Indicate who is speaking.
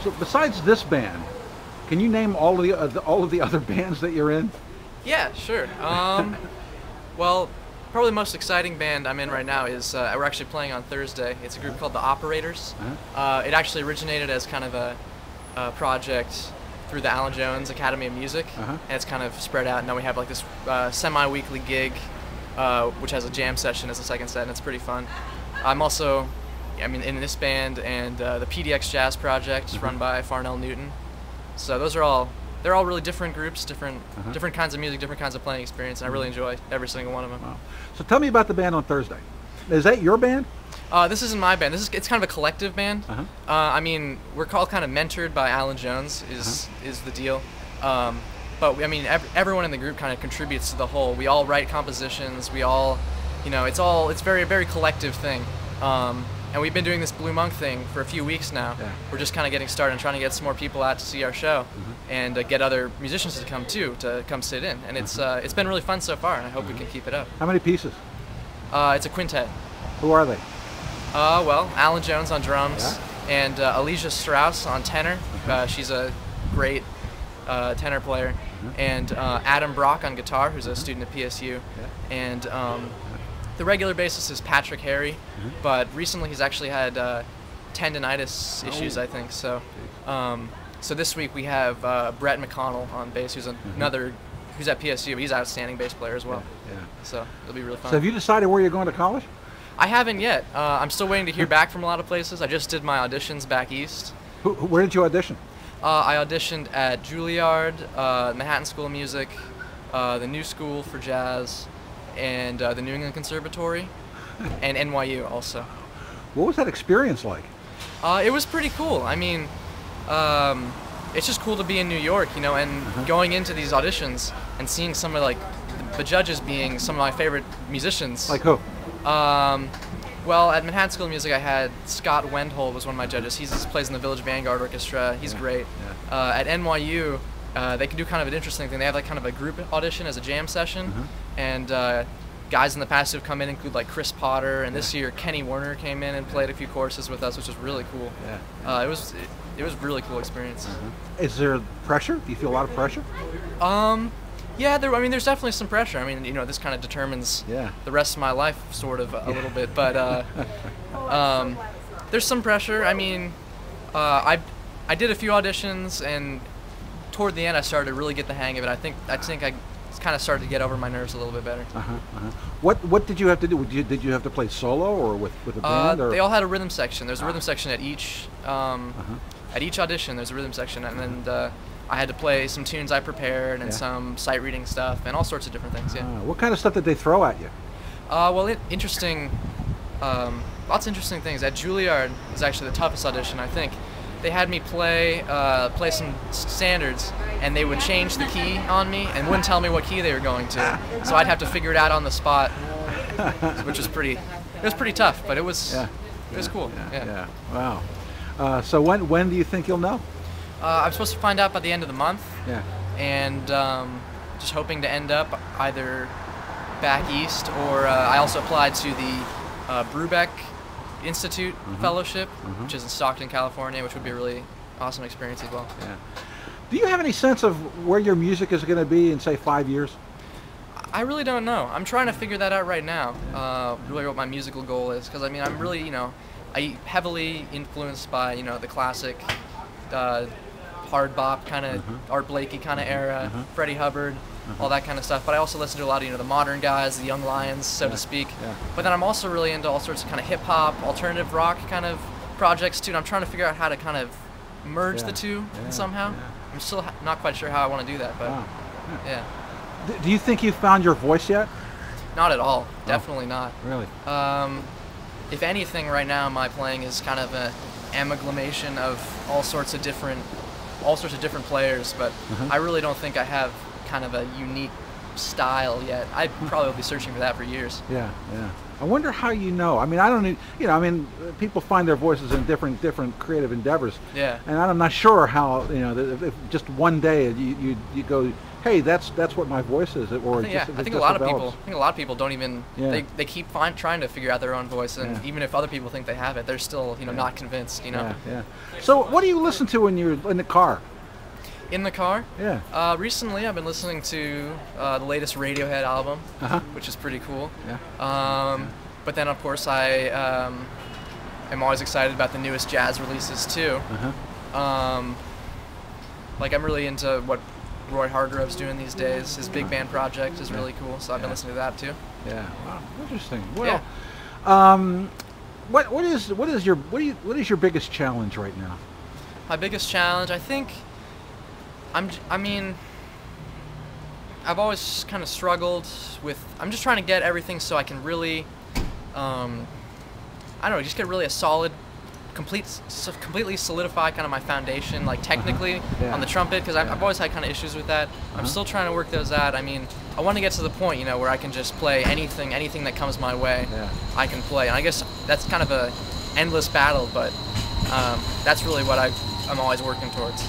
Speaker 1: So besides this band, can you name all of the other bands that you're in?
Speaker 2: Yeah, sure. Well, probably the most exciting band I'm in right now is we're actually playing on Thursday. It's a group called the Operators. It actually originated as kind of a project through the Alan Jones Academy of Music, and it's kind of spread out. And now we have like this semi-weekly gig, which has a jam session as a second set, and it's pretty fun. I'm also, in this band and the PDX Jazz Project, run by Farnell Newton. So they're all really different groups, different kinds of music, different kinds of playing experience, and I really enjoy every single one of them.
Speaker 1: Wow. So tell me about the band on Thursday. Is that your band?
Speaker 2: This isn't my band. It's kind of a collective band. We're called kind of mentored by Alan Jones is the deal. But everyone in the group kind of contributes to the whole. We all write compositions. We all, it's very, very collective thing. And we've been doing this Blue Monk thing for a few weeks now. Yeah. We're just kind of getting started and trying to get some more people out to see our show, and get other musicians to come too, to come sit in. And it's been really fun so far, and I hope we can keep it up.
Speaker 1: How many pieces?
Speaker 2: It's a quintet.
Speaker 1: Who are they?
Speaker 2: Well, Alan Jones on drums, and Alicia Strauss on tenor. She's a great tenor player, and Adam Brock on guitar, who's a student at PSU, and the regular bassist is Patrick Harry, but recently he's actually had tendonitis issues, I think. So, so this week we have Brett McConnell on bass, who's who's at PSU. But he's an outstanding bass player as well. So it'll be really fun.
Speaker 1: So have you decided where you're going to college?
Speaker 2: I haven't yet. I'm still waiting to hear back from a lot of places. I just did my auditions back east.
Speaker 1: Where did you audition?
Speaker 2: I auditioned at Juilliard, Manhattan School of Music, the New School for Jazz, and the New England Conservatory, and NYU also.
Speaker 1: What was that experience like?
Speaker 2: It was pretty cool. It's just cool to be in New York, and going into these auditions and seeing some of the judges being some of my favorite musicians.
Speaker 1: Like who?
Speaker 2: Well, at Manhattan School of Music, I had Scott Wendhold was one of my judges. He plays in the Village Vanguard Orchestra. He's great. At NYU, they can do kind of an interesting thing. They have kind of a group audition as a jam session, and guys in the past who've come in include Chris Potter, and this year Kenny Werner came in and played a few courses with us, which was really cool. It was a really cool experience.
Speaker 1: Is there pressure? Do you feel a lot of pressure?
Speaker 2: Yeah, there's definitely some pressure. This kind of determines the rest of my life, sort of, a little bit. But there's some pressure. I did a few auditions, and toward the end, I started to really get the hang of it. I think I kind of started to get over my nerves a little bit better.
Speaker 1: What did you have to do? Did you have to play solo or with a band? Or?
Speaker 2: They all had a rhythm section. There's a rhythm section at each audition. There's a rhythm section, and then I had to play some tunes I prepared and some sight reading stuff and all sorts of different things.
Speaker 1: What kind of stuff did they throw at you?
Speaker 2: Well, interesting. Lots of interesting things. At Juilliard was actually the toughest audition, I think. They had me play some standards, and they would change the key on me and wouldn't tell me what key they were going to. So I'd have to figure it out on the spot, which was pretty tough, but it was cool.
Speaker 1: Wow. So when do you think you'll know?
Speaker 2: I'm supposed to find out by the end of the month. And just hoping to end up either back east, or I also applied to the Brubeck Institute Fellowship, which is in Stockton, California, which would be a really awesome experience as well.
Speaker 1: Do you have any sense of where your music is going to be in, say, 5 years?
Speaker 2: I really don't know. I'm trying to figure that out right now, really what my musical goal is, because I'm really, I heavily influenced by, the classic hard bop kind of Art Blakey kind of era, Freddie Hubbard, all that kind of stuff. But I also listen to a lot of the modern guys, the young lions, so to speak. But then I'm also really into all sorts of kind of hip hop, alternative rock kind of projects too. And I'm trying to figure out how to kind of merge the two somehow. I'm still not quite sure how I want to do that, but
Speaker 1: Do you think you found your voice yet?
Speaker 2: Not at all. Definitely not.
Speaker 1: Really?
Speaker 2: If anything, right now my playing is kind of an amalgamation of all sorts of different players, but I really don't think I have kind of a unique style yet. I probably will be searching for that for years.
Speaker 1: I wonder how you know. I mean, I don't, you know, I mean, people find their voices in different creative endeavors.
Speaker 2: Yeah.
Speaker 1: And I'm not sure how, you know, if just one day you go, hey, that's what my voice is, or
Speaker 2: I think,
Speaker 1: just,
Speaker 2: yeah, I think a lot of people don't even, they keep trying to figure out their own voice, and even if other people think they have it, they're still, you know, not convinced, you know.
Speaker 1: Yeah. So what do you listen to when you're in the car?
Speaker 2: In the car?
Speaker 1: Yeah.
Speaker 2: Recently, I've been listening to the latest Radiohead album, which is pretty cool.
Speaker 1: Yeah.
Speaker 2: But then, of course, I am always excited about the newest jazz releases too. Like, I'm really into what Roy Hargrove's doing these days. His big band project is really cool, so I've been listening to that too.
Speaker 1: Yeah. Wow. Interesting. Well, what is your biggest challenge right now?
Speaker 2: My biggest challenge, I think. I mean, I've always kind of struggled with. I'm just trying to get everything so I can really, I don't know, just get really a solid, completely solidify kind of my foundation, like technically on the trumpet, because I've always had kind of issues with that. I'm still trying to work those out. I mean, I want to get to the point, you know, where I can just play anything that comes my way. I can play, and I guess that's kind of a endless battle, but that's really what I'm always working towards.